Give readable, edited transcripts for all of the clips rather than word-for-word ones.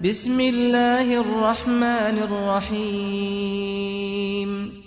Bismillahirrahmanirrahim.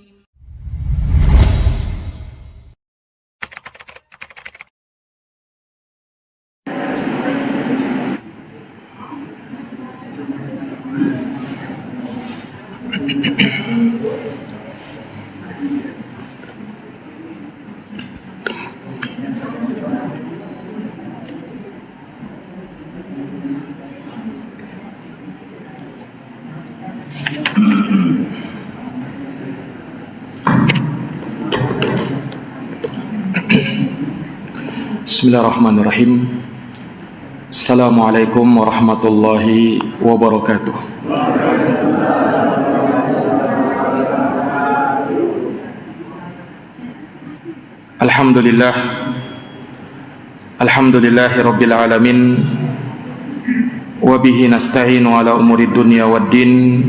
Bismillahirrahmanirrahim. Assalamualaikum warahmatullahi wabarakatuh. Alhamdulillah. Alhamdulillahi rabbil alamin. Wa bihi nasta'inu ala umuri dunya waddin.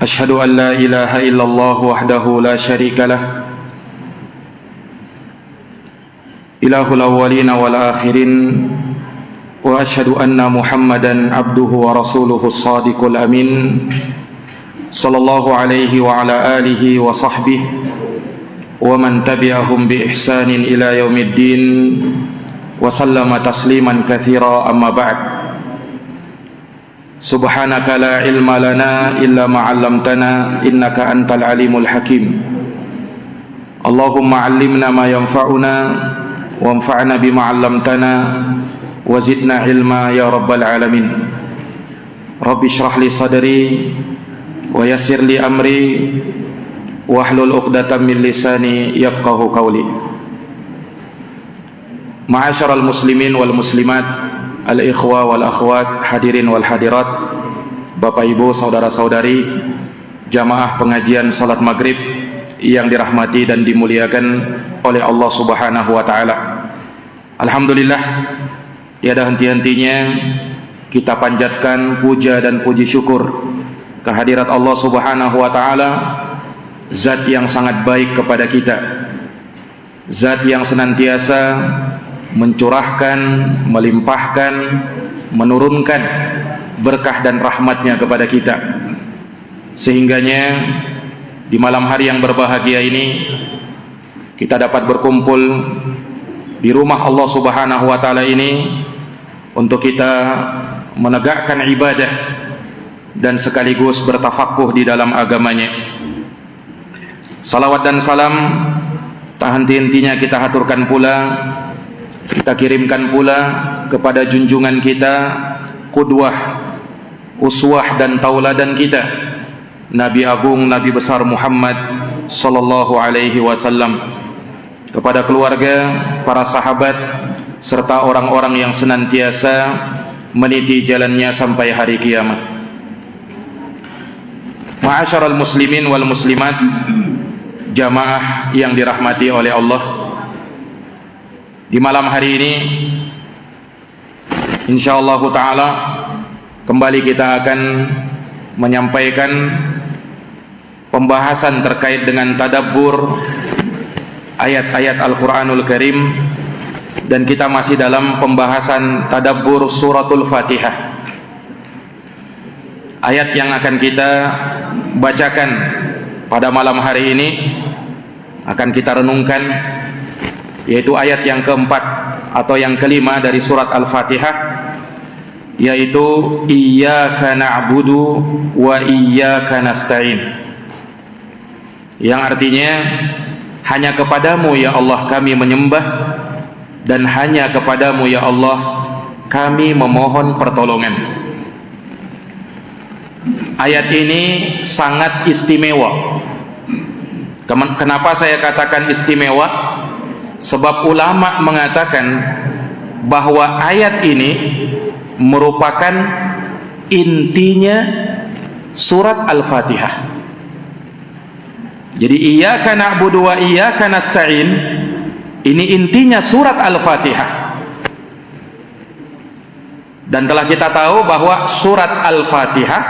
Ashhadu an la ilaha illallah wahdahu la syarika lah. Ilahul awwalina wal akhirin. Wa ashhadu anna Muhammadan abduhu wa rasuluhu as-sadiqul amin. Sallallahu alaihi wa ala alihi wa sahbihi wa man tabi'ahum bi ihsanin ila yaumiddin. Wa sallama tasliman katsira, amma ba'd. Subhanaka la ilma lana illa ma 'allamtana innaka antal alimul hakim. Allahumma 'allimna ma yanfa'una wanfa'na bima 'allamtana wa zidna ilma ya rabbal alamin. Rabbi shrah li sadri wa yassir li amri wahlul 'uqdatam min lisani yafqahu qawli. Ma'asyiral muslimin wal muslimat, al ikhwa wal akhwat, hadirin wal hadirat, Bapak Ibu, saudara-saudari, jamaah pengajian salat maghrib yang dirahmati dan dimuliakan oleh Allah Subhanahu wa taala. Alhamdulillah, tiada henti-hentinya kita panjatkan puja dan puji syukur kehadirat Allah Subhanahu wa taala, zat yang sangat baik kepada kita, zat yang senantiasa mencurahkan, melimpahkan, menurunkan berkah dan rahmatnya kepada kita, sehingganya di malam hari yang berbahagia ini kita dapat berkumpul di rumah Allah Subhanahu wa taala ini untuk kita menegakkan ibadah dan sekaligus bertafakuh di dalam agamanya. Salawat dan salam tak henti-hentinya kita haturkan pula, kita kirimkan pula kepada junjungan kita, qudwah, uswah dan tauladan kita, Nabi Agung, Nabi besar Muhammad sallallahu alaihi wasallam, kepada keluarga, para sahabat, serta orang-orang yang senantiasa meniti jalannya sampai hari kiamat. Ma'asyiral muslimin wal muslimat, jamaah yang dirahmati oleh Allah, di malam hari ini insyaallah taala kembali kita akan menyampaikan pembahasan terkait dengan tadabbur ayat-ayat Al-Quranul Karim, dan kita masih dalam pembahasan tadabbur suratul Fatihah. Ayat yang akan kita bacakan pada malam hari ini, akan kita renungkan, yaitu ayat yang keempat atau yang kelima dari surat Al-Fatihah, yaitu iyyaka na'budu wa iyyaka nasta'in, yang artinya hanya kepadamu ya Allah kami menyembah, dan hanya kepadamu ya Allah kami memohon pertolongan. Ayat ini sangat istimewa. Kenapa saya katakan istimewa? Sebab ulama mengatakan bahwa ayat ini merupakan intinya surat Al-Fatihah. Jadi iyyaka na'budu wa iyyaka nasta'in, ini intinya surat Al-Fatihah. Dan telah kita tahu bahwa surat Al-Fatihah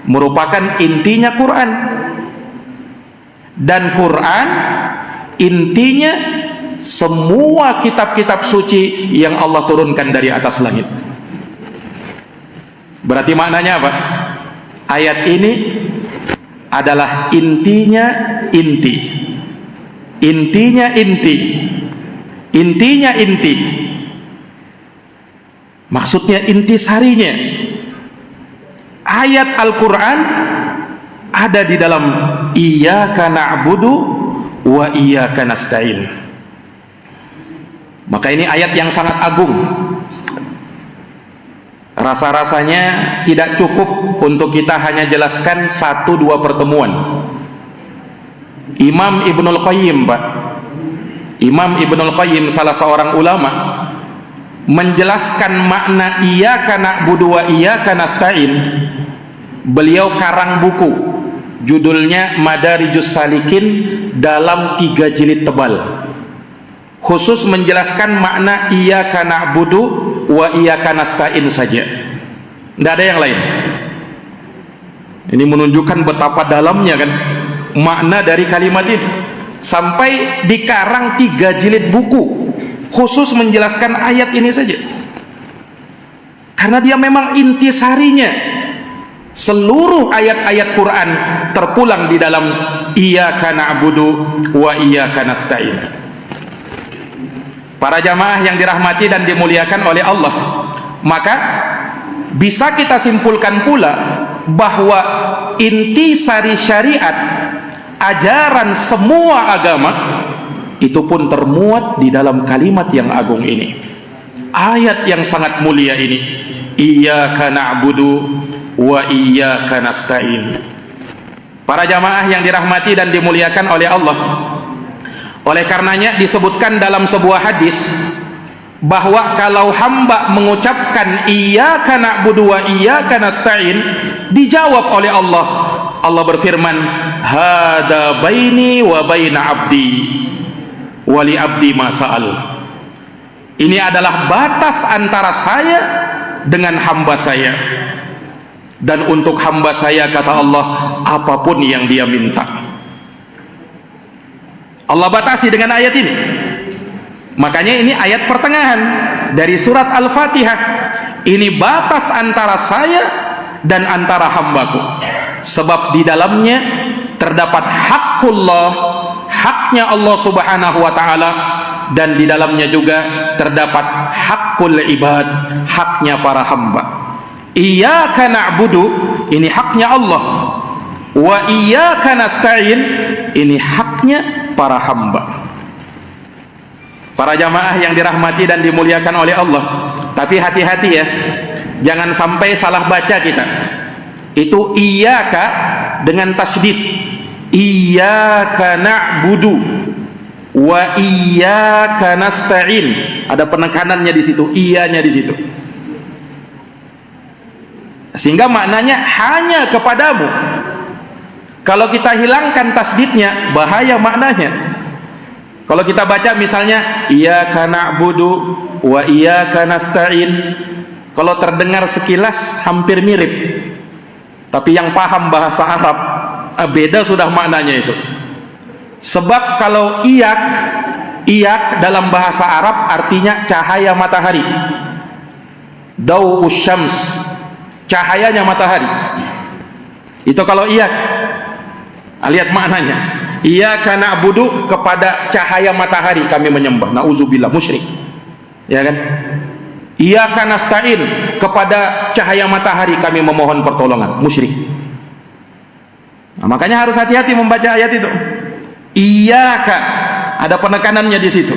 merupakan intinya Quran. Dan Quran intinya semua kitab-kitab suci yang Allah turunkan dari atas langit. Berarti maknanya apa? Ayat ini adalah intinya inti. Intinya inti. Intinya inti. Maksudnya intisarinya. Ayat Al-Quran ada di dalam iyyaka na'budu wa iyyaka nasta'in. Maka ini ayat yang sangat agung. Rasa-rasanya tidak cukup untuk kita hanya jelaskan 1-2 pertemuan. Imam Ibnul Qayyim, Pak, Imam Ibnul Qayyim, salah seorang ulama, menjelaskan makna iyyaka na'budu wa iyyaka nasta'in. Beliau karang buku, judulnya Madarijus Salikin, dalam 3 jilid tebal, khusus menjelaskan makna iyyaka na'budu wa iyyaka nasta'in saja. Tidak ada yang lain. Ini menunjukkan betapa dalamnya kan makna dari kalimat ini. Sampai dikarang 3 jilid buku khusus menjelaskan ayat ini saja. Karena dia memang intisarinya. Seluruh ayat-ayat Quran terpulang di dalam iyyaka na'budu wa iyyaka nasta'in. Para jamaah yang dirahmati dan dimuliakan oleh Allah, maka bisa kita simpulkan pula bahwa intisari syariat, ajaran semua agama, itu pun termuat di dalam kalimat yang agung ini, ayat yang sangat mulia ini, iyyaka na'budu wa iyyaka nasta'in. Para jamaah yang dirahmati dan dimuliakan oleh Allah, oleh karenanya disebutkan dalam sebuah hadis bahwa kalau hamba mengucapkan iyyaka na'budu wa iyyaka nasta'in, dijawab oleh Allah. Allah berfirman, hada baini wa baina abdi wa li abdi ma sa'al. Ini adalah batas antara saya dengan hamba saya, dan untuk hamba saya, kata Allah, apapun yang dia minta. Allah batasi dengan ayat ini. Makanya ini ayat pertengahan dari surat Al-Fatihah. Ini batas antara saya dan antara hambaku. Sebab di dalamnya terdapat haqqullah, haknya Allah Subhanahu wa ta'ala, dan di dalamnya juga terdapat haqqul ibad, haknya para hamba. Iyyaka na'budu, ini haknya Allah. Wa iyyaka nasta'in, ini haknya para hamba. Para jamaah yang dirahmati dan dimuliakan oleh Allah, tapi hati-hati ya, jangan sampai salah baca kita. Itu iyyaka dengan tasydid, iyyaka na'budu wa iyyaka nasta'in, ada penekanannya di situ, iyanya di situ, sehingga maknanya hanya kepadamu. Kalau kita hilangkan tasdidnya, bahaya maknanya. Kalau kita baca misalnya iyyaka na'budu wa iyyaka nasta'in, kalau terdengar sekilas hampir mirip, tapi yang paham bahasa Arab beda sudah maknanya itu. Sebab kalau iyak dalam bahasa Arab artinya cahaya matahari, dau'us syams, cahayanya matahari. Itu kalau iyak. Lihat maknanya, iyyaka na'budu, kepada cahaya matahari kami menyembah, nauzubillah, musyrik, ya kan? Iyyaka nasta'in, kepada cahaya matahari kami memohon pertolongan, musyrik. Nah, makanya harus hati-hati membaca ayat itu. Iyyaka, ada penekanannya di situ.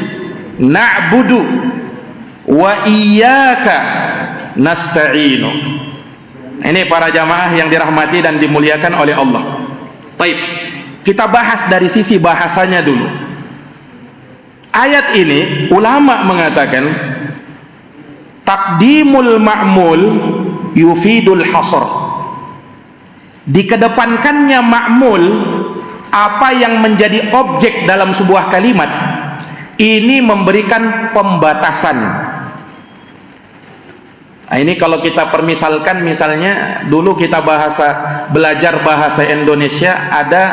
Na'budu wa iyyaka nasta'inu. Ini para jamaah yang dirahmati dan dimuliakan oleh Allah. Baik, kita bahas dari sisi bahasanya dulu. Ayat ini ulama mengatakan taqdimul ma'mul yufidul hasr. Dikedepankannya ma'mul, apa yang menjadi objek dalam sebuah kalimat, ini memberikan pembatasan. Nah, ini kalau kita permisalkan, misalnya dulu kita belajar bahasa Indonesia, ada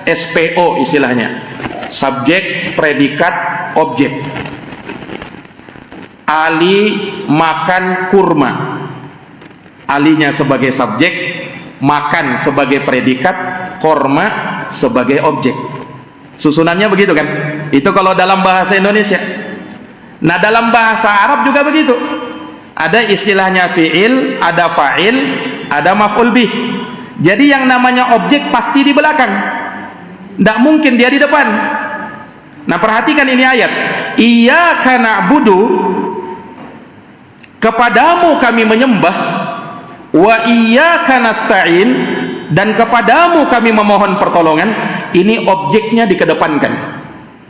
SPO istilahnya, subjek, predikat, objek. Ali makan kurma, alinya sebagai subjek, makan sebagai predikat, korma sebagai objek. Susunannya begitu kan? Itu kalau dalam bahasa Indonesia. Nah, dalam bahasa Arab juga begitu. Ada istilahnya fi'il, ada fa'il, ada maf'ul bih. Jadi yang namanya objek pasti di belakang, tidak mungkin dia di depan. Nah, perhatikan ini ayat. Iyyaka na'budu, kepadamu kami menyembah, wa iyyaka nasta'in, dan kepadamu kami memohon pertolongan. Ini objeknya dikedepankan.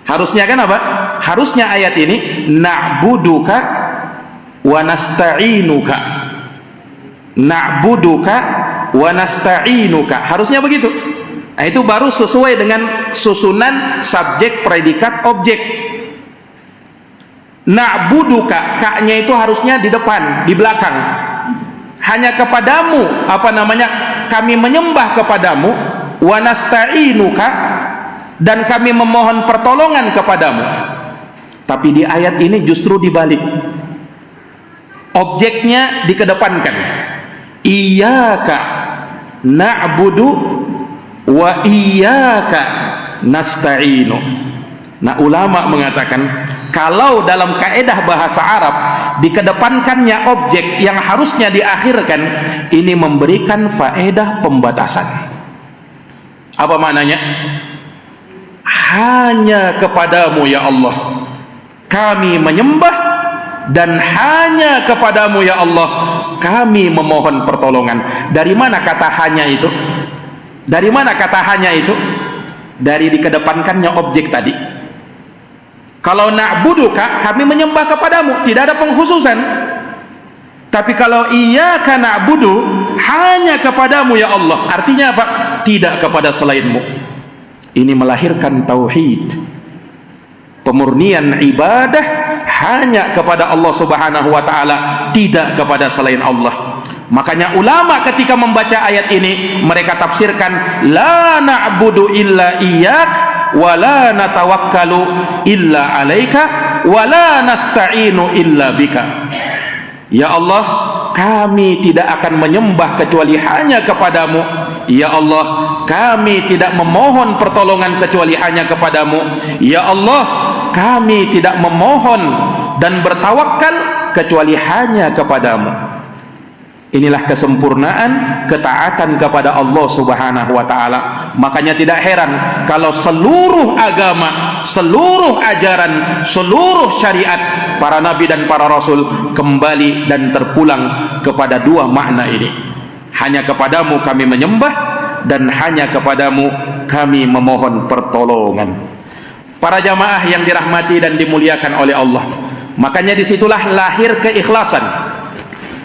Harusnya kan apa? Harusnya ayat ini na'buduka wa nasta'inuka. Na'buduka wa nasta'inuka. Harusnya begitu. Nah, itu baru sesuai dengan susunan subjek, predikat, objek. Na'buduka, kaknya itu harusnya di depan, di belakang. Hanya kepadamu, kami menyembah kepadamu, wa nasta'inuka, dan kami memohon pertolongan kepadamu. Tapi di ayat ini justru dibalik. Objeknya dikedepankan. Iyyaka na'budu wa iyyaka nasta'inu. Nah, ulama mengatakan kalau dalam kaedah bahasa Arab dikedepankannya objek yang harusnya diakhirkan, ini memberikan faedah pembatasan. Apa maknanya? Hanya kepadamu ya Allah kami menyembah, dan hanya kepadamu ya Allah kami memohon pertolongan. Dari mana kata hanya itu? Dari mana kata hanya itu? Dari dikedepankannya objek tadi. Kalau na'buduka, kami menyembah kepadamu, tidak ada pengkhususan. Tapi kalau iyyaka na'budu, hanya kepadamu ya Allah, artinya apa? Tidak kepada selainmu. Ini melahirkan tauhid, pemurnian ibadah hanya kepada Allah Subhanahu wa taala, tidak kepada selain Allah. Makanya ulama ketika membaca ayat ini mereka tafsirkan la na'budu illa iyyak wa la natawakkalu illa 'alaika wa la nasta'inu illa bika. Ya Allah, kami tidak akan menyembah kecuali hanya kepadamu. Ya Allah, kami tidak memohon pertolongan kecuali hanya kepadamu. Ya Allah, kami tidak memohon dan bertawakal kecuali hanya kepadamu. Inilah kesempurnaan ketaatan kepada Allah Subhanahu wa taala. Makanya tidak heran kalau seluruh agama, seluruh ajaran, seluruh syariat para nabi dan para rasul kembali dan terpulang kepada dua makna ini. Hanya kepadamu kami menyembah, dan hanya kepadamu kami memohon pertolongan. Para jamaah yang dirahmati dan dimuliakan oleh Allah, makanya disitulah lahir keikhlasan.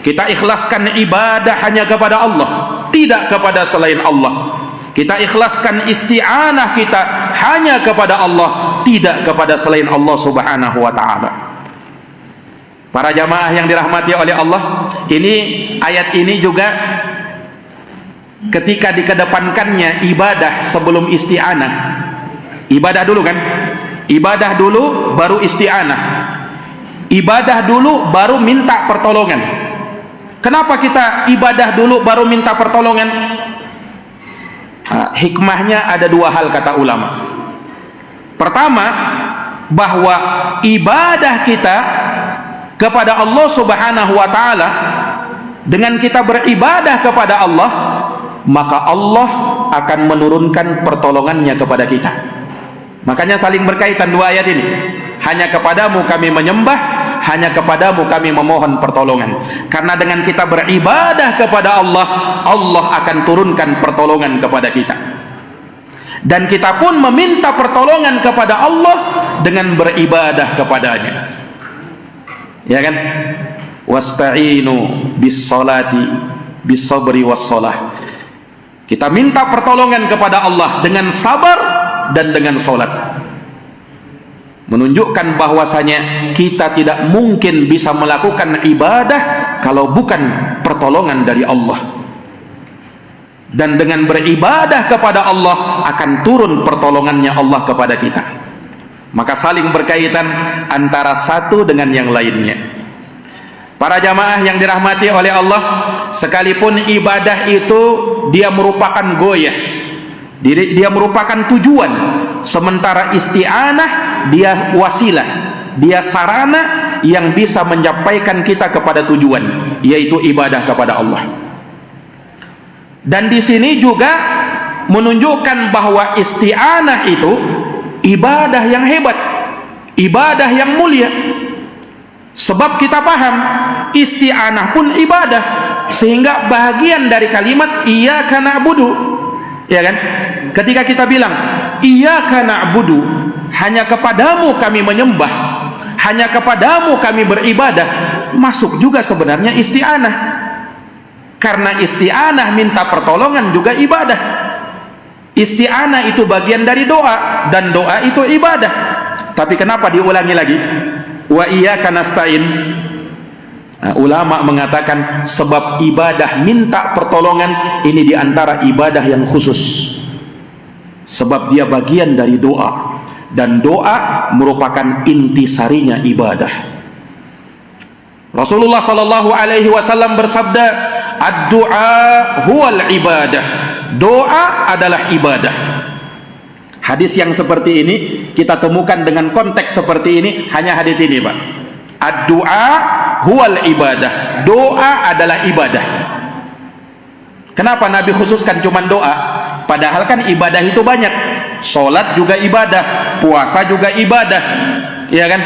Kita ikhlaskan ibadah hanya kepada Allah, tidak kepada selain Allah. Kita ikhlaskan isti'anah kita hanya kepada Allah, tidak kepada selain Allah Subhanahu wa ta'ala. Para jamaah yang dirahmati oleh Allah, ini ayat ini juga ketika dikedepankannya ibadah sebelum isti'anah. Ibadah dulu kan? Ibadah dulu baru isti'anah. Ibadah dulu baru minta pertolongan. Kenapa kita ibadah dulu baru minta pertolongan? Hikmahnya ada dua hal kata ulama. Pertama, bahwa ibadah kita kepada Allah Subhanahu wa taala, dengan kita beribadah kepada Allah, maka Allah akan menurunkan pertolongannya kepada kita. Makanya saling berkaitan dua ayat ini. Hanya kepadamu kami menyembah, hanya kepadamu kami memohon pertolongan. Karena dengan kita beribadah kepada Allah, Allah akan turunkan pertolongan kepada kita. Dan kita pun meminta pertolongan kepada Allah dengan beribadah kepadanya. Ya kan? Wasta'inu bis-salati bis-sabri was-salah. Kita minta pertolongan kepada Allah dengan sabar dan dengan salat. Menunjukkan bahwasanya kita tidak mungkin bisa melakukan ibadah kalau bukan pertolongan dari Allah. Dan dengan beribadah kepada Allah akan turun pertolongannya Allah kepada kita. Maka saling berkaitan antara satu dengan yang lainnya. Para jamaah yang dirahmati oleh Allah, sekalipun ibadah itu dia merupakan goyah, dia merupakan tujuan, sementara isti'anah dia wasilah, dia sarana yang bisa menyampaikan kita kepada tujuan, yaitu ibadah kepada Allah. Dan di sini juga menunjukkan bahwa isti'anah itu ibadah yang hebat, ibadah yang mulia. Sebab kita paham isti'anah pun ibadah, sehingga bagian dari kalimat iyyaka na'budu, ya kan? Ketika kita bilang iyyaka na'budu, hanya kepadamu kami menyembah, hanya kepadamu kami beribadah, masuk juga sebenarnya isti'anah. Karena isti'anah minta pertolongan juga ibadah. Isti'anah itu bagian dari doa, dan doa itu ibadah. Tapi kenapa diulangi lagi? Wa iyyaka nasta'in. Nah, ulama mengatakan sebab ibadah minta pertolongan ini diantara ibadah yang khusus, sebab dia bagian dari doa, dan doa merupakan intisarinya ibadah. Rasulullah sallallahu alaihi wasallam bersabda, ad-du'a huwal ibadah. Doa adalah ibadah. Hadis yang seperti ini kita temukan dengan konteks seperti ini hanya hadis ini, Pak. Ad-du'a huwal ibadah. Doa adalah ibadah. Kenapa Nabi khususkan cuma doa? Padahal kan ibadah itu banyak. Salat juga ibadah, puasa juga ibadah, ya kan?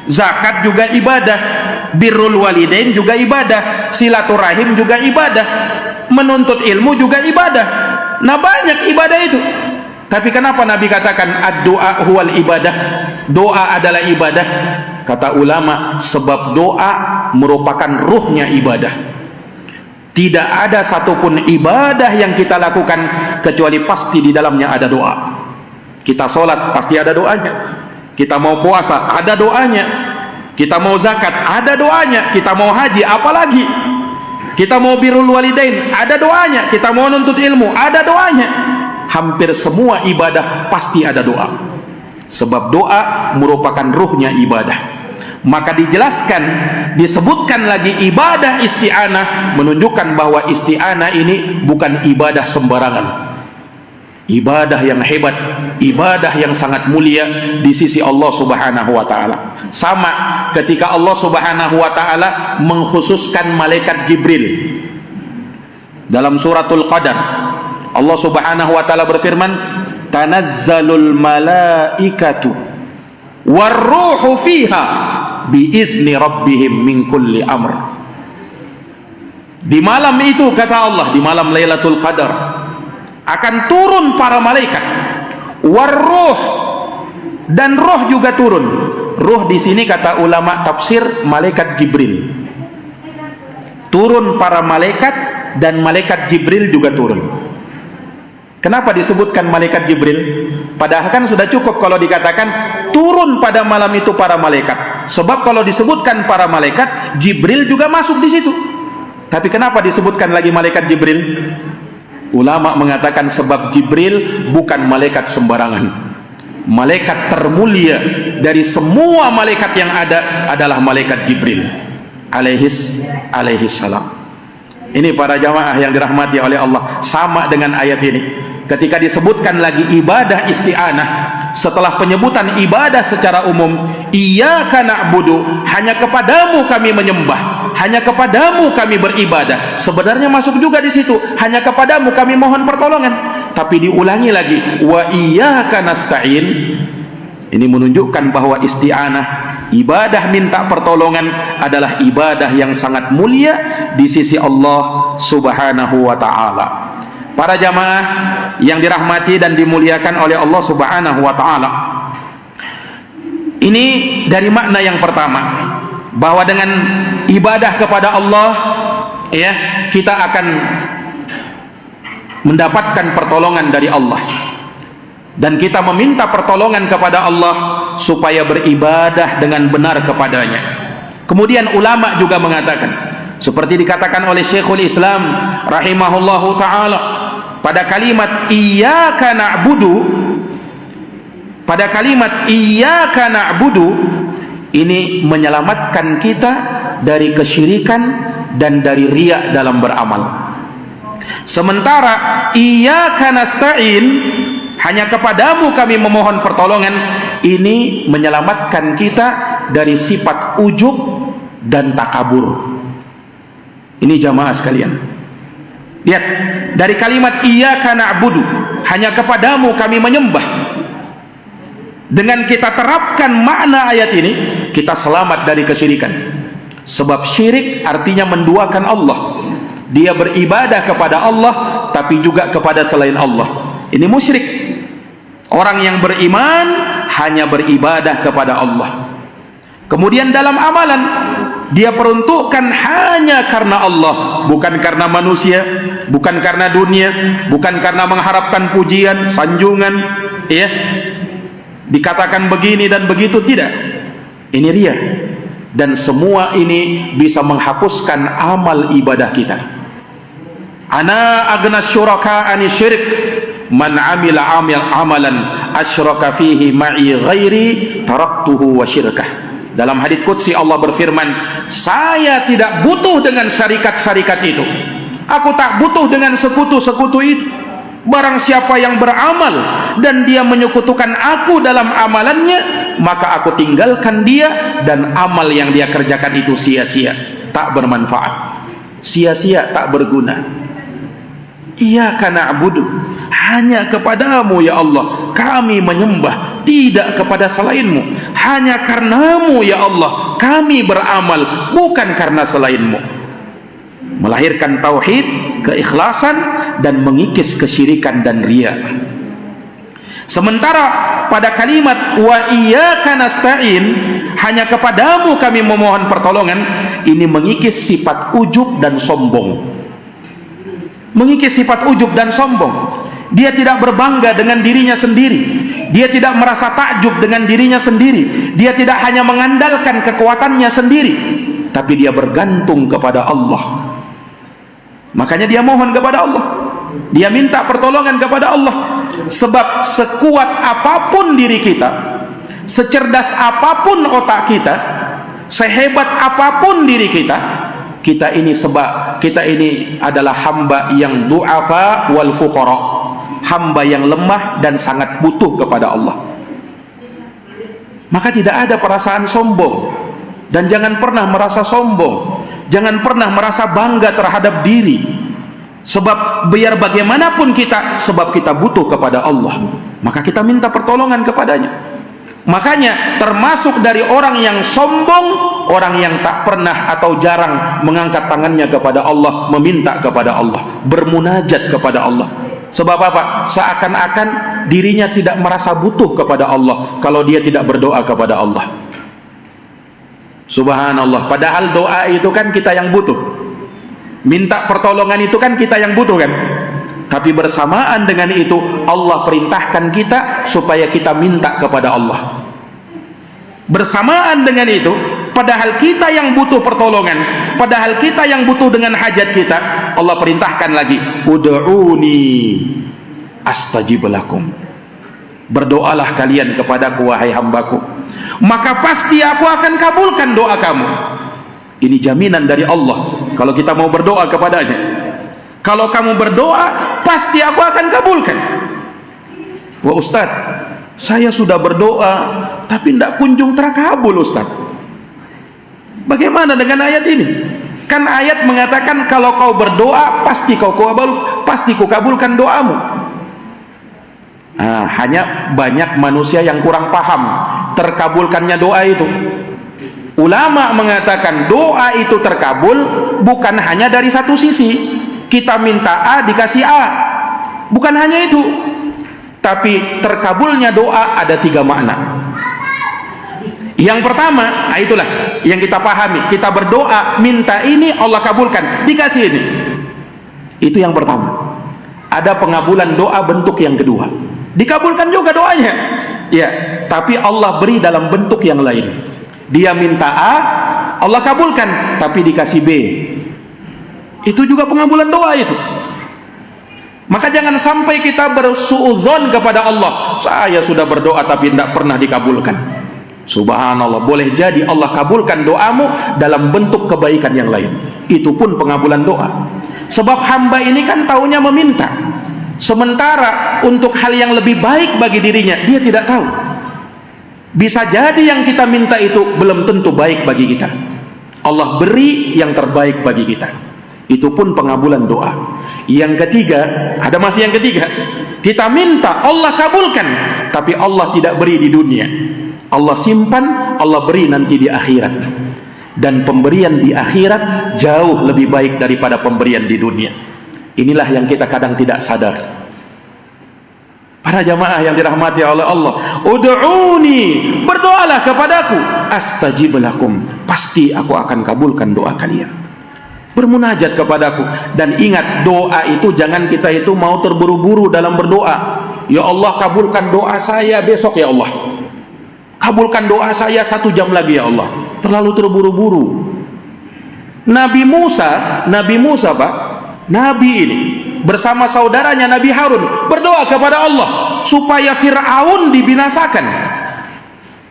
Zakat juga ibadah, birrul walidain juga ibadah, silaturahim juga ibadah, menuntut ilmu juga ibadah. Nah, banyak ibadah itu. Tapi kenapa Nabi katakan ad-du'a huwal ibadah? Doa adalah ibadah. Kata ulama, sebab doa merupakan ruhnya ibadah. Tidak ada satupun ibadah yang kita lakukan kecuali pasti di dalamnya ada doa. Kita sholat pasti ada doanya. Kita mau puasa ada doanya. Kita mau zakat ada doanya. Kita mau haji apalagi. Kita mau birrul walidain ada doanya. Kita mau nuntut ilmu ada doanya. Hampir semua ibadah pasti ada doa, sebab doa merupakan ruhnya ibadah. Maka dijelaskan, disebutkan lagi ibadah isti'anah, menunjukkan bahwa isti'anah ini bukan ibadah sembarangan, ibadah yang hebat, ibadah yang sangat mulia di sisi Allah Subhanahu wa taala. Sama ketika Allah Subhanahu wa taala mengkhususkan malaikat Jibril dalam suratul Qadar. Allah Subhanahu wa taala berfirman, tanazzalul malaikatu warruhu fiha biizni rabbihim min kulli amr. Di malam itu, kata Allah, di malam Lailatul Qadar akan turun para malaikat, warruh, dan roh juga turun. Ruh di sini kata ulama tafsir malaikat Jibril. Turun para malaikat dan malaikat Jibril juga turun. Kenapa disebutkan malaikat Jibril? Padahal kan sudah cukup kalau dikatakan turun pada malam itu para malaikat. Sebab kalau disebutkan para malaikat, Jibril juga masuk di situ. Tapi kenapa disebutkan lagi malaikat Jibril? Ulama mengatakan sebab Jibril bukan malaikat sembarangan. Malaikat termulia dari semua malaikat yang ada adalah malaikat Jibril alaihis salam. Ini para jamaah yang dirahmati oleh Allah, sama dengan ayat ini. Ketika disebutkan lagi ibadah isti'anah, setelah penyebutan ibadah secara umum, iyyaka na'budu, hanya kepadamu kami menyembah, hanya kepadamu kami beribadah. Sebenarnya masuk juga di situ, hanya kepadamu kami mohon pertolongan. Tapi diulangi lagi, wa iyyaka nasta'in. Ini menunjukkan bahwa isti'anah, ibadah minta pertolongan, adalah ibadah yang sangat mulia di sisi Allah Subhanahu wa ta'ala. Para jamaah yang dirahmati dan dimuliakan oleh Allah Subhanahu wa ta'ala, ini dari makna yang pertama, bahwa dengan ibadah kepada Allah, ya, kita akan mendapatkan pertolongan dari Allah. Dan kita meminta pertolongan kepada Allah supaya beribadah dengan benar kepadanya. Kemudian ulama juga mengatakan, seperti dikatakan oleh Syekhul Islam rahimahullahu ta'ala, pada kalimat iyyaka na'budu, pada kalimat iyyaka na'budu ini menyelamatkan kita dari kesyirikan dan dari riya dalam beramal. Sementara iyyaka nasta'in, hanya kepadamu kami memohon pertolongan, ini menyelamatkan kita dari sifat ujub dan takabur. Ini jamaah sekalian, lihat dari kalimat iyyaka na'budu, hanya kepadamu kami menyembah. Dengan kita terapkan makna ayat ini, kita selamat dari kesyirikan. Sebab syirik artinya menduakan Allah. Dia beribadah kepada Allah tapi juga kepada selain Allah. Ini musyrik. Orang yang beriman hanya beribadah kepada Allah. Kemudian dalam amalan, dia peruntukkan hanya karena Allah, bukan karena manusia, bukan karena dunia, bukan karena mengharapkan pujian, sanjungan, ya. Dikatakan begini dan begitu, tidak. Ini riya. Dan semua ini bisa menghapuskan amal ibadah kita. Ana agna syuraka ani syirik, man amila amalan asyraka fihi ma'i ghairi taraktuhu wa syirkah. Dalam hadits qudsi Allah berfirman, saya tidak butuh dengan syarikat-syarikat itu, aku tak butuh dengan sekutu-sekutu itu. Barang siapa yang beramal dan dia menyekutukan aku dalam amalannya, maka aku tinggalkan dia, dan amal yang dia kerjakan itu sia-sia, tak bermanfaat, sia-sia, tak berguna. Iyyaka na'budu, hanya kepadamu ya Allah kami menyembah, tidak kepada selainmu. Hanya karenamu ya Allah kami beramal, bukan karena selainmu. Melahirkan tauhid, keikhlasan, dan mengikis kesyirikan dan riya. Sementara pada kalimat wa iyyaka nasta'in, hanya kepadamu kami memohon pertolongan, ini mengikis sifat ujub dan sombong. Mengikis sifat ujub dan sombong. Dia tidak berbangga dengan dirinya sendiri, dia tidak merasa takjub dengan dirinya sendiri, dia tidak hanya mengandalkan kekuatannya sendiri, tapi dia bergantung kepada Allah. Makanya dia mohon kepada Allah, dia minta pertolongan kepada Allah. Sebab sekuat apapun diri kita, secerdas apapun otak kita, sehebat apapun diri kita, kita ini adalah hamba yang du'afa wal fuqara, hamba yang lemah dan sangat butuh kepada Allah. Maka tidak ada perasaan sombong, dan jangan pernah merasa sombong, jangan pernah merasa bangga terhadap diri. Sebab biar bagaimanapun kita, sebab kita butuh kepada Allah, maka kita minta pertolongan kepadanya. Makanya termasuk dari orang yang sombong, orang yang tak pernah atau jarang mengangkat tangannya kepada Allah, meminta kepada Allah, bermunajat kepada Allah. Sebab apa? Seakan-akan dirinya tidak merasa butuh kepada Allah kalau dia tidak berdoa kepada Allah. Subhanallah, padahal doa itu kan kita yang butuh, minta pertolongan itu kan kita yang butuh kan. Tapi bersamaan dengan itu Allah perintahkan kita supaya kita minta kepada Allah. Bersamaan dengan itu, padahal kita yang butuh pertolongan, padahal kita yang butuh dengan hajat kita, Allah perintahkan lagi, ud'uni astajib lakum. Berdoalah kalian kepadaku wahai hambaku, maka pasti aku akan kabulkan doa kamu. Ini jaminan dari Allah kalau kita mau berdoa kepadanya. Kalau kamu berdoa, pasti aku akan kabulkan. Wah Ustaz, saya sudah berdoa tapi tidak kunjung terkabul Ustaz. Bagaimana dengan ayat ini? Kan ayat mengatakan kalau kau berdoa pasti ku kabulkan doamu. Nah, hanya banyak manusia yang kurang paham terkabulkannya doa itu. Ulama mengatakan doa itu terkabul bukan hanya dari satu sisi. Kita minta A dikasih A, bukan hanya itu. Tapi terkabulnya doa ada 3 makna. Yang pertama, itulah yang kita pahami. Kita berdoa minta ini, Allah kabulkan, dikasih ini. Itu yang pertama. Ada pengabulan doa bentuk yang kedua, dikabulkan juga doanya, ya, tapi Allah beri dalam bentuk yang lain. Dia minta A, Allah kabulkan, tapi dikasih B. Itu juga pengabulan doa itu. Maka jangan sampai kita bersuudzon kepada Allah, saya sudah berdoa tapi tidak pernah dikabulkan. Subhanallah, boleh jadi Allah kabulkan doamu dalam bentuk kebaikan yang lain. Itu pun pengabulan doa. Sebab hamba ini kan taunya meminta, sementara untuk hal yang lebih baik bagi dirinya dia tidak tahu. Bisa jadi yang kita minta itu belum tentu baik bagi kita. Allah beri yang terbaik bagi kita. Itu pun pengabulan doa. Yang ketiga, ada masih yang ketiga. Kita minta Allah kabulkan, tapi Allah tidak beri di dunia. Allah simpan, Allah beri nanti di akhirat. Dan pemberian di akhirat jauh lebih baik daripada pemberian di dunia. Inilah yang kita kadang tidak sadar. Para jamaah yang dirahmati oleh Allah, ud'uni, berdoalah kepadaku, astajib lakum, pasti aku akan kabulkan doa kalian. Bermunajat kepadaku. Dan ingat, doa itu jangan kita itu mau terburu-buru dalam berdoa. Ya Allah, kabulkan doa saya besok ya Allah, kabulkan doa saya 1 jam lagi ya Allah. Terlalu terburu-buru. Nabi Musa Pak, Nabi ini bersama saudaranya Nabi Harun berdoa kepada Allah supaya Fir'aun dibinasakan.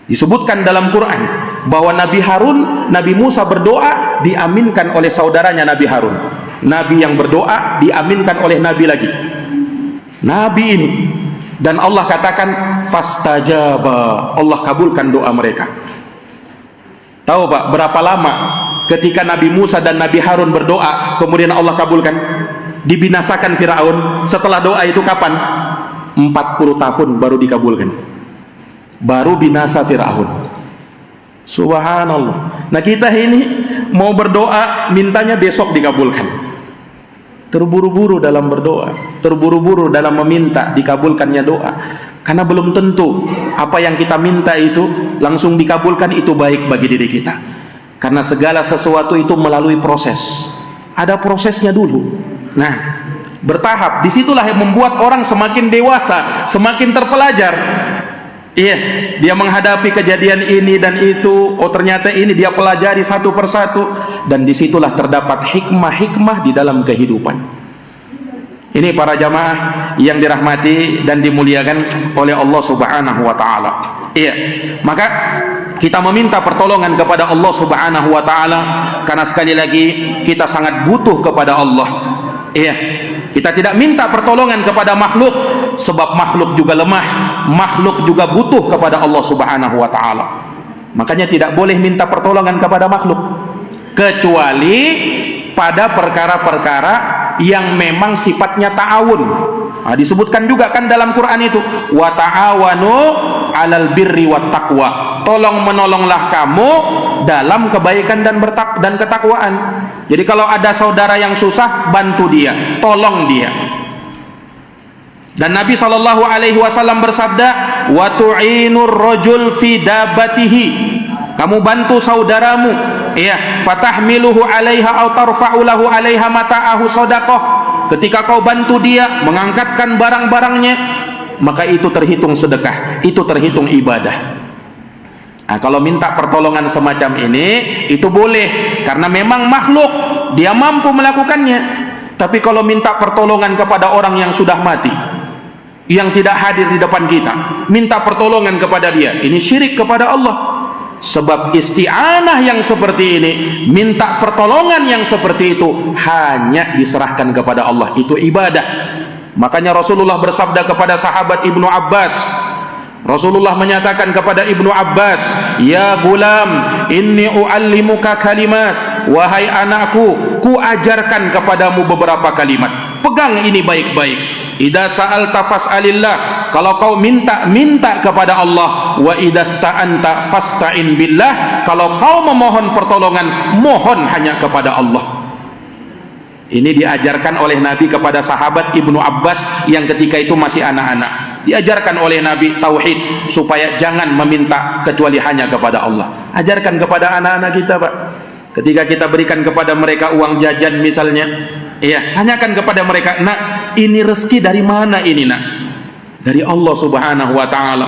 Disebutkan dalam Quran bahwa Nabi Musa berdoa diaminkan oleh saudaranya Nabi Harun. Nabi yang berdoa diaminkan oleh Nabi lagi. Nabi ini, dan Allah katakan fastajaba, Allah kabulkan doa mereka. Tahu Pak berapa lama ketika Nabi Musa dan Nabi Harun berdoa kemudian Allah kabulkan? Dibinasakan Fir'aun. Setelah doa itu kapan? 40 tahun baru dikabulkan, baru binasa Fir'aun. Subhanallah. Nah kita ini mau berdoa mintanya besok dikabulkan. Terburu-buru dalam berdoa, terburu-buru dalam meminta dikabulkannya doa. Karena belum tentu apa yang kita minta itu langsung dikabulkan itu baik bagi diri kita. Karena segala sesuatu itu melalui proses. Ada prosesnya dulu. Nah, bertahap. Disitulah yang membuat orang semakin dewasa, semakin terpelajar. Iya, dia menghadapi kejadian ini dan itu. Oh ternyata ini dia pelajari satu persatu. Dan disitulah terdapat hikmah-hikmah di dalam kehidupan. Ini para jamaah yang dirahmati dan dimuliakan oleh Allah Subhanahu wa taala. Iya. Maka kita meminta pertolongan kepada Allah Subhanahu wa taala karena sekali lagi kita sangat butuh kepada Allah. Iya. Kita tidak minta pertolongan kepada makhluk sebab makhluk juga lemah, makhluk juga butuh kepada Allah Subhanahu wa taala. Makanya tidak boleh minta pertolongan kepada makhluk kecuali pada perkara-perkara yang memang sifatnya ta'awun. Nah, disebutkan juga kan dalam Quran itu, wa ta'awanu 'alal birri wat taqwa. Tolong menolonglah kamu dalam kebaikan dan ketakwaan. Jadi kalau ada saudara yang susah, bantu dia, tolong dia. Dan Nabi SAW bersabda, wa tu'inur rajul fi dabatihi. Kamu bantu saudaramu, ya, fatahmiluhu 'alaiha aw tarfa'u lahu 'alaiha mata'ahu shadaqah. Ketika kau bantu dia mengangkatkan barang-barangnya, maka itu terhitung sedekah, itu terhitung ibadah. Nah, kalau minta pertolongan semacam ini itu boleh karena memang makhluk dia mampu melakukannya. Tapi kalau minta pertolongan kepada orang yang sudah mati, yang tidak hadir di depan kita, minta pertolongan kepada dia, ini syirik kepada Allah. Sebab isti'anah yang seperti ini, minta pertolongan yang seperti itu hanya diserahkan kepada Allah, itu ibadah. Makanya Rasulullah bersabda kepada sahabat Ibnu Abbas, Rasulullah menyatakan kepada Ibnu Abbas, ya gulam, inni u'allimuka kalimat, wahai anakku, ku ajarkan kepadamu beberapa kalimat, pegang ini baik-baik. Idza sa'alta fas'alillah, kalau kau minta kepada Allah. Wa idza sta'anta fasta'in billah, kalau kau memohon pertolongan, mohon hanya kepada Allah. Ini diajarkan oleh Nabi kepada sahabat Ibnu Abbas yang ketika itu masih anak-anak. Diajarkan oleh Nabi tauhid supaya jangan meminta kecuali hanya kepada Allah. Ajarkan kepada anak-anak kita, Pak. Ketika kita berikan kepada mereka uang jajan misalnya, iya, tanyakan kepada mereka, nak, ini rezeki dari mana ini, nak? Dari Allah Subhanahu wa ta'ala.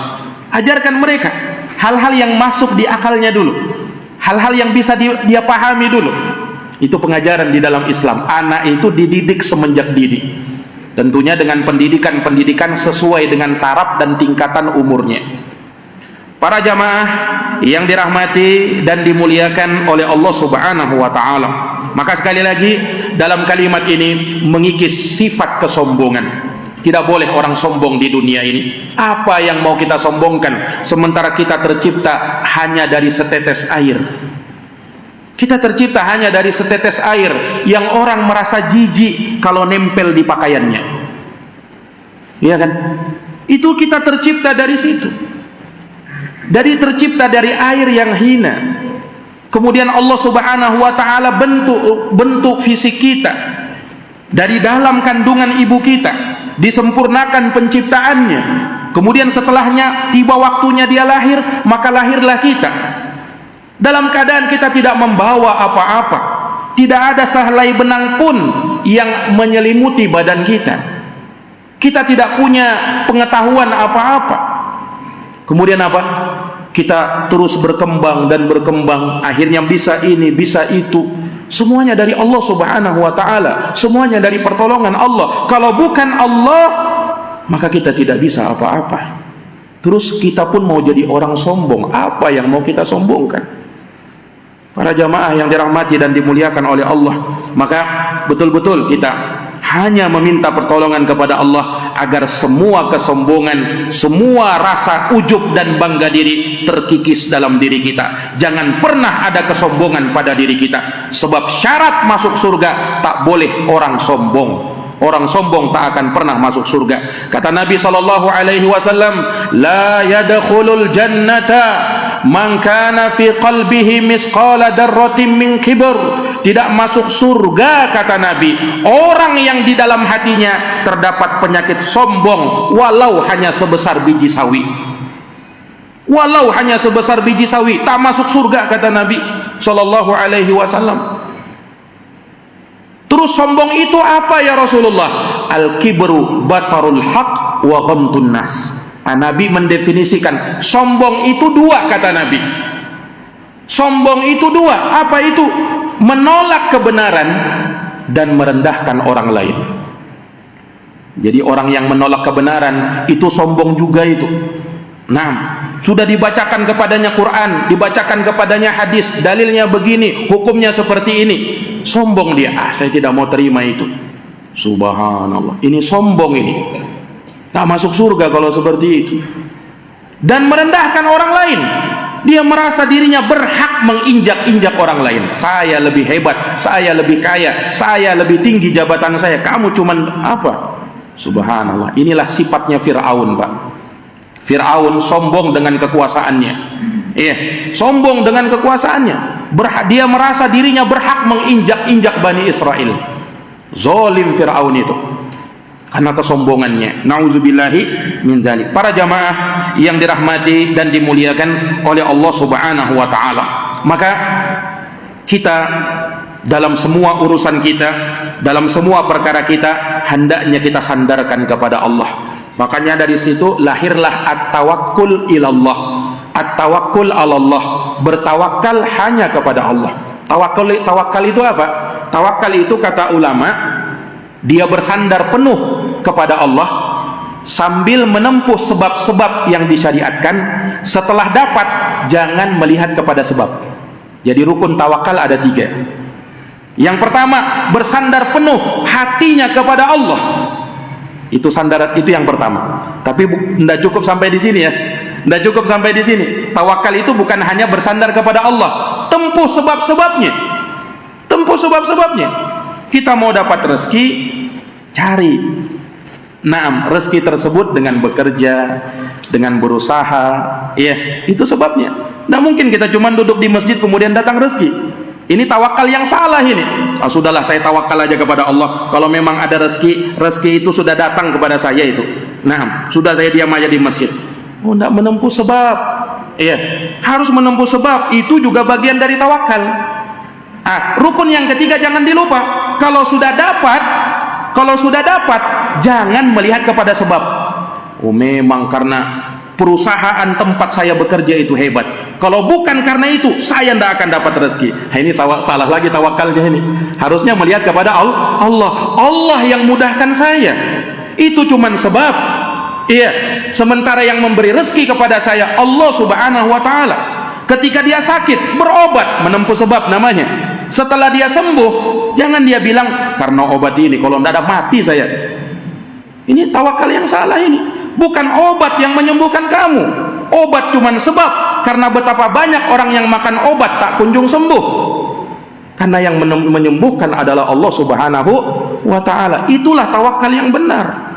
Ajarkan mereka hal-hal yang masuk di akalnya dulu, hal-hal yang bisa dia pahami dulu. Itu pengajaran di dalam Islam. Anak itu dididik semenjak dini, tentunya dengan pendidikan sesuai dengan taraf dan tingkatan umurnya. Para jamaah yang dirahmati dan dimuliakan oleh Allah Subhanahu wa taala. Maka sekali lagi dalam kalimat ini mengikis sifat kesombongan. Tidak boleh orang sombong di dunia ini. Apa yang mau kita sombongkan sementara kita tercipta hanya dari setetes air? Kita tercipta hanya dari setetes air yang orang merasa jijik kalau nempel di pakaiannya. Iya kan? Itu kita tercipta dari situ. Tercipta dari air yang hina. Kemudian Allah Subhanahu wa taala bentuk fisik kita dari dalam kandungan ibu kita, disempurnakan penciptaannya. Kemudian setelahnya tiba waktunya dia lahir, maka lahirlah kita dalam keadaan kita tidak membawa apa-apa, tidak ada sehelai benang pun yang menyelimuti badan kita. Kita tidak punya pengetahuan apa-apa. Kemudian apa? Kita terus berkembang dan berkembang, akhirnya bisa ini, bisa itu. Semuanya dari Allah Subhanahu wa taala, semuanya dari pertolongan Allah. Kalau bukan Allah, maka kita tidak bisa apa-apa. Terus kita pun mau jadi orang sombong. Apa yang mau kita sombongkan? Para jamaah yang dirahmati dan dimuliakan oleh Allah, maka betul-betul kita hanya meminta pertolongan kepada Allah agar semua kesombongan, semua rasa ujub dan bangga diri terkikis dalam diri kita. Jangan pernah ada kesombongan pada diri kita, sebab syarat masuk surga tak boleh orang sombong. Orang sombong tak akan pernah masuk surga. Kata Nabi sallallahu alaihi wasallam, la yadkhulul jannata man kana fi qalbihi misqala darratin min kibr. Tidak masuk surga, kata Nabi, orang yang di dalam hatinya terdapat penyakit sombong walau hanya sebesar biji sawi. Walau hanya sebesar biji sawi, tak masuk surga, kata Nabi sallallahu alaihi wasallam. Terus sombong itu apa ya Rasulullah? Al-kibru batarul haq wa ghamtun nas. Nabi mendefinisikan sombong itu dua, kata Nabi. Sombong itu dua. Apa itu? Menolak kebenaran dan merendahkan orang lain. Jadi orang yang menolak kebenaran itu sombong juga itu. Nah, sudah dibacakan kepadanya Quran, dibacakan kepadanya hadis, dalilnya begini, hukumnya seperti ini. Sombong dia, saya tidak mau terima itu. Subhanallah, ini sombong ini. Tak masuk surga kalau seperti itu. Dan merendahkan orang lain. Dia merasa dirinya berhak menginjak-injak orang lain. Saya lebih hebat, saya lebih kaya, saya lebih tinggi jabatan saya. Kamu cuman apa? Subhanallah, inilah sifatnya Fir'aun, Pak. Fir'aun sombong dengan kekuasaannya. Iya, sombong dengan kekuasaannya. Dia merasa dirinya berhak menginjak-injak Bani Israel. Zolim Fir'aun itu karena kesombongannya. Nauzubillahi min dzalik. Para jamaah yang dirahmati dan dimuliakan oleh Allah Subhanahu wa taala, maka kita dalam semua urusan kita, dalam semua perkara kita, hendaknya kita sandarkan kepada Allah. Makanya dari situ lahirlah at-tawakkul ilallah. At-tawakkul alallah, bertawakal hanya kepada Allah. Tawakal itu apa? Tawakal itu kata ulama, dia bersandar penuh kepada Allah sambil menempuh sebab-sebab yang disyariatkan. Setelah dapat, jangan melihat kepada sebab. Jadi rukun tawakal ada 3. Yang pertama, bersandar penuh hatinya kepada Allah. Itu sandaran, itu yang pertama. Tapi tidak cukup sampai di sini ya. Tidak cukup sampai di sini. Tawakal itu bukan hanya bersandar kepada Allah, tempuh sebab-sebabnya. Tempuh sebab-sebabnya. Kita mau dapat rezeki, cari. Nah, rezeki tersebut dengan bekerja, dengan berusaha, ya, itu sebabnya. Tidak mungkin kita cuma duduk di masjid kemudian datang rezeki. Ini tawakal yang salah ini. Sudahlah, saya tawakal aja kepada Allah. Kalau memang ada rezeki, rezeki itu sudah datang kepada saya itu. Nah, sudah saya diam aja di masjid. Oh, tidak menempuh sebab. Iya, harus menempuh sebab. Itu juga bagian dari tawakal. Rukun yang ketiga jangan dilupa. Kalau sudah dapat, jangan melihat kepada sebab. Oh, memang karena perusahaan tempat saya bekerja itu hebat. Kalau bukan karena itu, saya tidak akan dapat rezeki. Ini salah lagi tawakalnya ini. Harusnya melihat kepada Allah. Allah yang mudahkan saya. Itu cuman sebab. Iya, sementara yang memberi rezeki kepada saya Allah Subhanahu wa taala. Ketika dia sakit, berobat, menempuh sebab namanya. Setelah dia sembuh, jangan dia bilang karena obat ini, kalau tidak ada mati saya. Ini tawakal yang salah ini. Bukan obat yang menyembuhkan kamu. Obat cuma sebab, karena betapa banyak orang yang makan obat tak kunjung sembuh. Karena yang menyembuhkan adalah Allah Subhanahu wa taala. Itulah tawakal yang benar.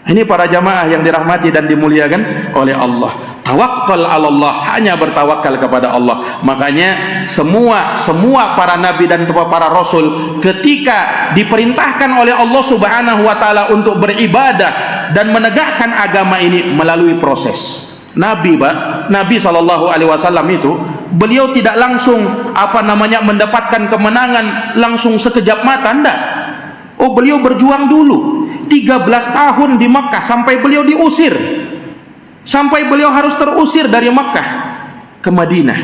Ini para jamaah yang dirahmati dan dimuliakan oleh Allah. Tawakkal 'ala Allah, hanya bertawakal kepada Allah. Makanya semua para nabi dan para rasul ketika diperintahkan oleh Allah Subhanahu wa taala untuk beribadah dan menegakkan agama ini melalui proses. Nabi sallallahu alaihi wasallam itu beliau tidak langsung mendapatkan kemenangan langsung sekejap mata, enggak. Oh, beliau berjuang dulu 13 tahun di Makkah sampai beliau diusir, sampai beliau harus terusir dari Makkah ke Madinah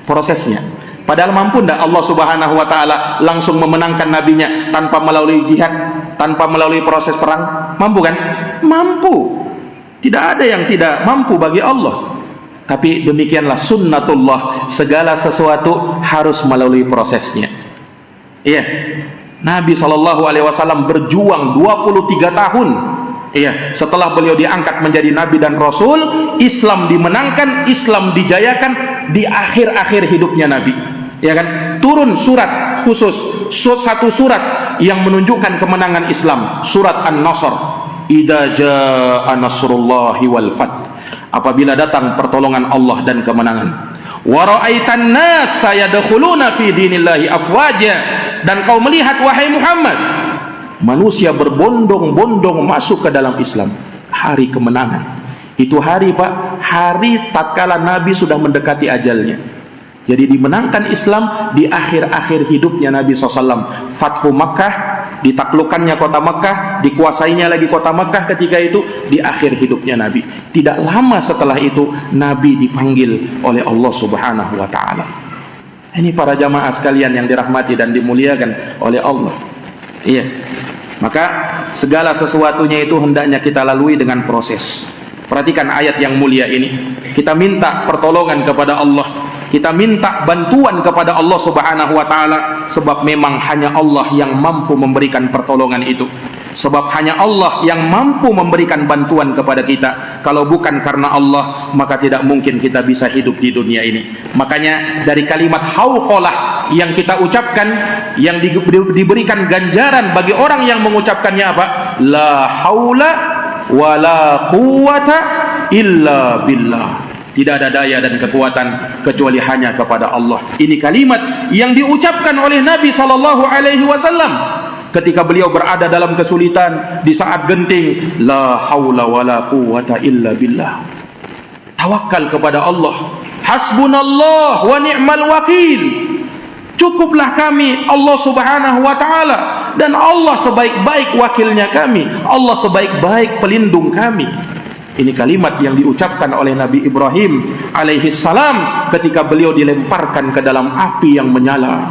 prosesnya. Padahal mampu tidak Allah Subhanahu wa taala langsung memenangkan nabinya tanpa melalui jihad, tanpa melalui proses perang? Mampu kan? Mampu. Tidak ada yang tidak mampu bagi Allah. Tapi demikianlah sunnatullah, segala sesuatu harus melalui prosesnya. Iya. Nabi SAW berjuang 23 tahun. Iya, setelah beliau diangkat menjadi nabi dan rasul, Islam dimenangkan, Islam dijayakan di akhir-akhir hidupnya Nabi. Ya kan? Turun surat khusus, satu surat yang menunjukkan kemenangan Islam, surat An-Nasr. Idza jaa nasrullahi wal fath. Apabila datang pertolongan Allah dan kemenangan. Wa ra'aitan nas yadkhuluna fi dinillahi afwaja. Dan kau melihat wahai Muhammad, manusia berbondong-bondong masuk ke dalam Islam. Hari kemenangan. Itu hari, Pak, hari tatkala Nabi sudah mendekati ajalnya. Jadi dimenangkan Islam di akhir-akhir hidupnya Nabi SAW. Fathu Makkah, ditaklukkannya kota Makkah, dikuasainya lagi kota Makkah ketika itu di akhir hidupnya Nabi. Tidak lama setelah itu Nabi dipanggil oleh Allah Subhanahu wa taala. Ini para jamaah sekalian yang dirahmati dan dimuliakan oleh Allah. Iya. Maka segala sesuatunya itu hendaknya kita lalui dengan proses. Perhatikan ayat yang mulia ini. Kita minta pertolongan kepada Allah. Kita minta bantuan kepada Allah Subhanahu wa taala, sebab memang hanya Allah yang mampu memberikan pertolongan itu. Sebab hanya Allah yang mampu memberikan bantuan kepada kita. Kalau bukan karena Allah, maka tidak mungkin kita bisa hidup di dunia ini. Makanya dari kalimat hauqalah yang kita ucapkan, yang diberikan ganjaran bagi orang yang mengucapkannya apa? La haula wala quwata illa billah. Tidak ada daya dan kekuatan kecuali hanya kepada Allah. Ini kalimat yang diucapkan oleh Nabi sallallahu alaihi wasallam ketika beliau berada dalam kesulitan, di saat genting. La haula wala quwata illa billah. Tawakal kepada Allah. Hasbunallah wa ni'mal wakil. Cukuplah kami Allah Subhanahu wa taala, dan Allah sebaik-baik wakilnya kami, Allah sebaik-baik pelindung kami. Ini kalimat yang diucapkan oleh Nabi Ibrahim alaihi salam ketika beliau dilemparkan ke dalam api yang menyala.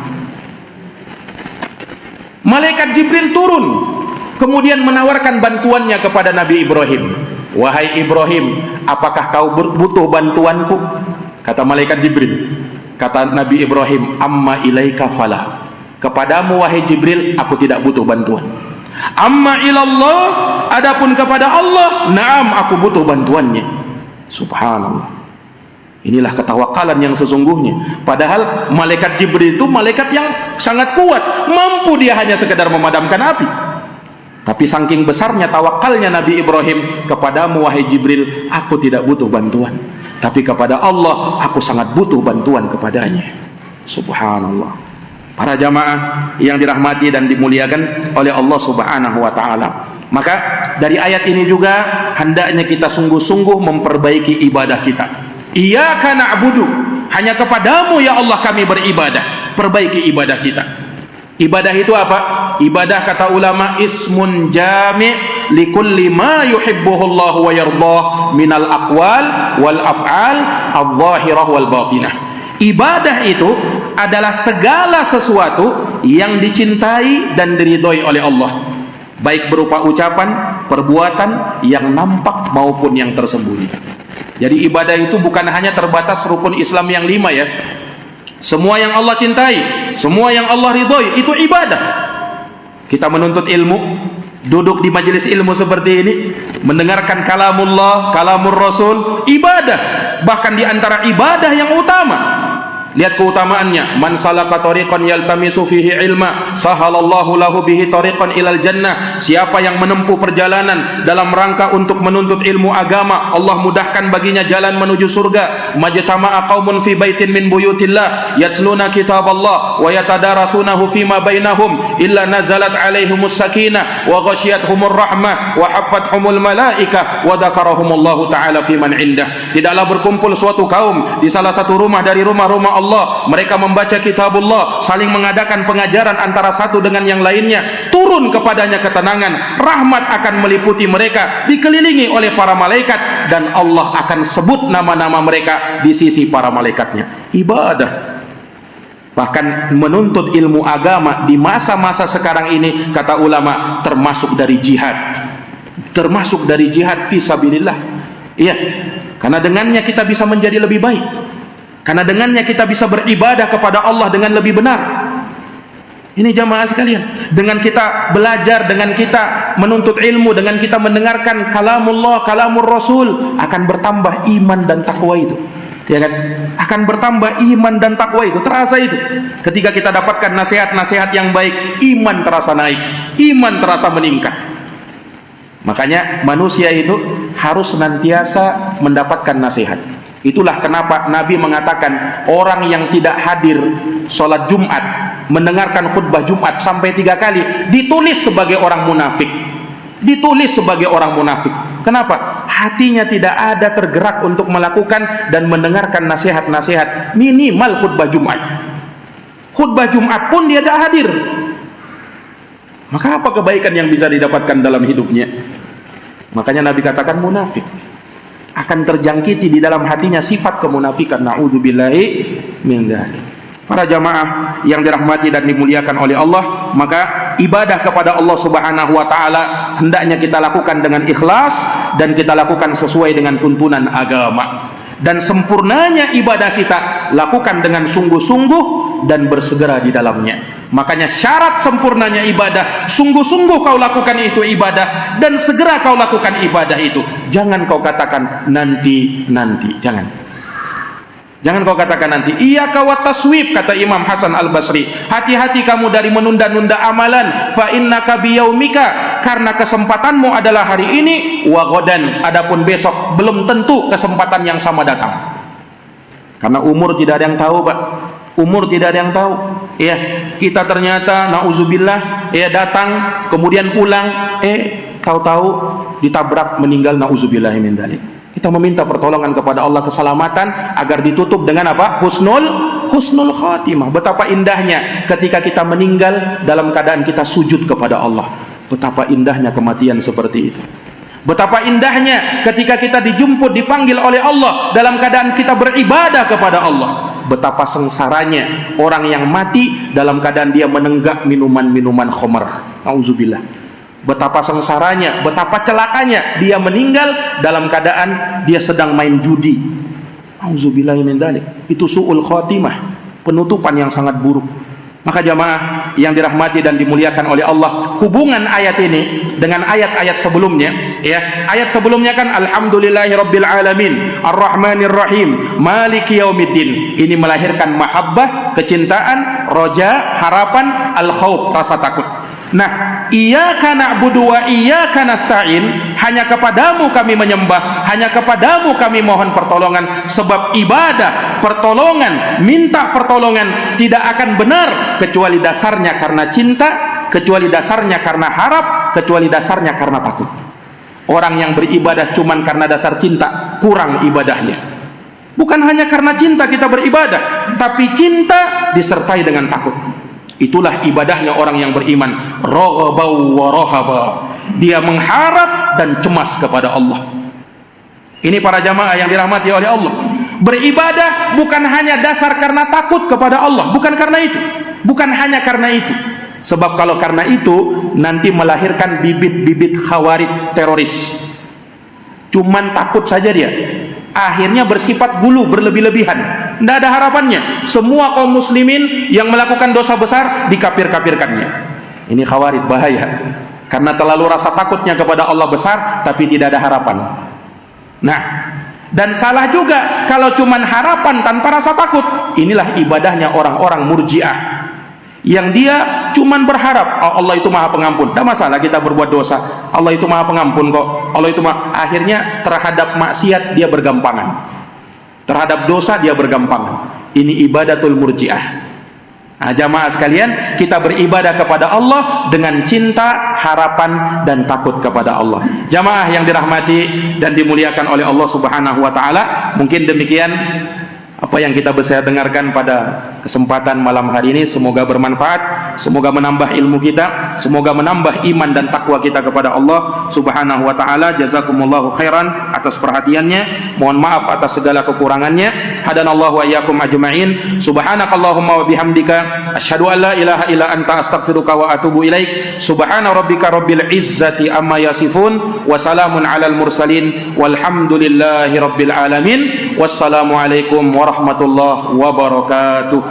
Malaikat Jibril turun, kemudian menawarkan bantuannya kepada Nabi Ibrahim. Wahai Ibrahim, apakah kau butuh bantuanku? Kata malaikat Jibril. Kata Nabi Ibrahim, amma ilaika fala. Kepadamu wahai Jibril, aku tidak butuh bantuan. Amma ilallah, adapun kepada Allah, na'am, aku butuh bantuannya. Subhanallah. Inilah ketawakalan yang sesungguhnya. Padahal malaikat Jibril itu malaikat yang sangat kuat, mampu dia hanya sekedar memadamkan api. Tapi saking besarnya tawakalnya Nabi Ibrahim, kepadamu wahai Jibril, aku tidak butuh bantuan. Tapi kepada Allah, aku sangat butuh bantuan kepadanya. Subhanallah. Para jamaah yang dirahmati dan dimuliakan oleh Allah Subhanahu wa taala. Maka dari ayat ini juga hendaknya kita sungguh-sungguh memperbaiki ibadah kita. Iyyaka na'budu, hanya kepadamu ya Allah kami beribadah. Perbaiki ibadah kita. Ibadah itu apa? Ibadah kata ulama ismun jami' likulli ma yuhibbuhu Allah wa yardah minal aqwal wal af'al adh-dhahirah wal batinah. Ibadah itu adalah segala sesuatu yang dicintai dan diridhoi oleh Allah, baik berupa ucapan, perbuatan yang nampak maupun yang tersembunyi. Jadi ibadah itu bukan hanya terbatas rukun Islam yang 5 ya. Semua yang Allah cintai, semua yang Allah ridhoi itu ibadah. Kita menuntut ilmu, duduk di majelis ilmu seperti ini, mendengarkan kalamullah, kalamur Rasul, ibadah. Bahkan di antara ibadah yang utama. Lihat keutamaannya, man salaka tariqan yaltamisu fihi ilma sahalallahu lahu bihi tariqan ilal jannah. Siapa yang menempuh perjalanan dalam rangka untuk menuntut ilmu agama, Allah mudahkan baginya jalan menuju surga. Majtama'a qaumun fi baitin min buyutillah yatluna kitaballah wa yatadarasunahu fima bainahum illa nazalat alaihimus sakinah wa ghasyiyatuhumur rahmah wa haffathumul malaikah wa dzakarahumullahu ta'ala fi man indah. Tidaklah berkumpul suatu kaum di salah satu rumah dari rumah-rumah Allah, mereka membaca kitabullah, saling mengadakan pengajaran antara satu dengan yang lainnya, turun kepadanya ketenangan, rahmat akan meliputi mereka, dikelilingi oleh para malaikat, dan Allah akan sebut nama-nama mereka di sisi para malaikatnya. Ibadah. Bahkan menuntut ilmu agama di masa-masa sekarang ini, kata ulama, termasuk dari jihad, termasuk dari jihad fi sabilillah. Iya, karena dengannya kita bisa menjadi lebih baik. Karena dengannya kita bisa beribadah kepada Allah dengan lebih benar. Ini jamaah sekalian, dengan kita belajar, dengan kita menuntut ilmu, dengan kita mendengarkan kalamullah, kalamur Rasul, akan bertambah iman dan takwa itu. Ya kan? Akan bertambah iman dan takwa itu, terasa itu. Ketika kita dapatkan nasihat-nasihat yang baik, iman terasa naik, iman terasa meningkat. Makanya manusia itu harus senantiasa mendapatkan nasihat. Itulah kenapa Nabi mengatakan orang yang tidak hadir sholat Jumat, mendengarkan khutbah Jumat sampai 3 kali, ditulis sebagai orang munafik. Ditulis sebagai orang munafik. Kenapa? Hatinya tidak ada tergerak untuk melakukan dan mendengarkan nasihat-nasihat minimal khutbah Jumat. Khutbah Jumat pun dia tidak hadir. Maka apa kebaikan yang bisa didapatkan dalam hidupnya? Makanya Nabi katakan munafik. Akan terjangkiti di dalam hatinya sifat kemunafikan. Na'udzubillahi min dzalik. Para jamaah yang dirahmati dan dimuliakan oleh Allah, maka ibadah kepada Allah Subhanahu wa taala hendaknya kita lakukan dengan ikhlas dan kita lakukan sesuai dengan tuntunan agama. Dan sempurnanya ibadah kita lakukan dengan sungguh-sungguh dan bersegera di dalamnya. Makanya syarat sempurnanya ibadah, sungguh-sungguh kau lakukan itu ibadah dan segera kau lakukan ibadah itu. Jangan kau katakan nanti, jangan kau katakan nanti. Iyyaka wat taswib, kata Imam Hasan Al-Basri. Hati-hati kamu dari menunda-nunda amalan. Fa innaka biyaumika, karena kesempatanmu adalah hari ini, wa ghadan, adapun besok belum tentu kesempatan yang sama datang. Karena umur tidak ada yang tahu, Pak. Umur tidak ada yang tahu. Ya, kita ternyata nauzubillah datang kemudian pulang, kau tahu ditabrak meninggal, nauzubillah min dzalik. Kita meminta pertolongan kepada Allah keselamatan agar ditutup dengan apa? Husnul khatimah. Betapa indahnya ketika kita meninggal dalam keadaan kita sujud kepada Allah. Betapa indahnya kematian seperti itu. Betapa indahnya ketika kita dijemput, dipanggil oleh Allah dalam keadaan kita beribadah kepada Allah. Betapa sengsaranya orang yang mati dalam keadaan dia menenggak minuman-minuman khamr. Auzubillah. Betapa sengsaranya, betapa celakanya dia meninggal dalam keadaan dia sedang main judi. Auzubillah min dzalik. Itu su'ul khatimah, penutupan yang sangat buruk. Maka jamaah yang dirahmati dan dimuliakan oleh Allah, hubungan ayat ini dengan ayat-ayat sebelumnya, ya. Ayat sebelumnya kan alhamdulillahirabbil alamin, arrahmanir rahim, maliki yaumiddin. Ini melahirkan mahabbah, kecintaan, roja, harapan, al-khauf, rasa takut. Nah, iyyaka na'budu wa iyyaka nasta'in, hanya kepadamu kami menyembah, hanya kepadamu kami mohon pertolongan. Sebab ibadah, pertolongan, minta pertolongan tidak akan benar kecuali dasarnya karena cinta, kecuali dasarnya karena harap, kecuali dasarnya karena takut. Orang yang beribadah cuman karena dasar cinta, kurang ibadahnya. Bukan hanya karena cinta kita beribadah, tapi cinta disertai dengan takut. Itulah ibadahnya orang yang beriman. Raghabau wa rahaba. Dia mengharap dan cemas kepada Allah. Ini para jamaah yang dirahmati oleh Allah. Beribadah bukan hanya dasar karena takut kepada Allah, bukan karena itu. Bukan hanya karena itu. Sebab kalau karena itu nanti melahirkan bibit-bibit khawarij teroris. Cuman takut saja dia, akhirnya bersifat gulu, berlebih-lebihan, tidak ada harapannya. Semua kaum muslimin yang melakukan dosa besar dikafir-kafirkannya. Ini khawarij, bahaya, karena terlalu rasa takutnya kepada Allah besar tapi tidak ada harapan. Nah, dan salah juga kalau cuman harapan tanpa rasa takut. Inilah ibadahnya orang-orang murjiah, yang dia cuman berharap, oh, Allah itu maha pengampun, tidak masalah kita berbuat dosa, Allah itu maha pengampun kok, Allah itu maha. Akhirnya terhadap maksiat dia bergampangan, terhadap dosa dia bergampangan. Ini ibadatul murjiah. Nah, jamaah sekalian, kita beribadah kepada Allah dengan cinta, harapan, dan takut kepada Allah. Jamaah yang dirahmati dan dimuliakan oleh Allah Subhanahu wa Ta'ala, mungkin demikian apa yang kita bisa dengarkan pada kesempatan malam hari ini. Semoga bermanfaat, semoga menambah ilmu kita, semoga menambah iman dan takwa kita kepada Allah Subhanahu wa Ta'ala. Jazakumullahu khairan atas perhatiannya, mohon maaf atas segala kekurangannya. Hadanallahu wa iyyakum ajma'in. Subhanakallahumma wa bihamdika asyhadu an la ilaha illa anta astaghfiruka wa atubu ilaik. Subhana rabbika rabbil izzati amma yasifun, wa salamun alal mursalin, walhamdulillahi rabbil alamin. Wassalamualaikum warahmatullahi wabarakatuh.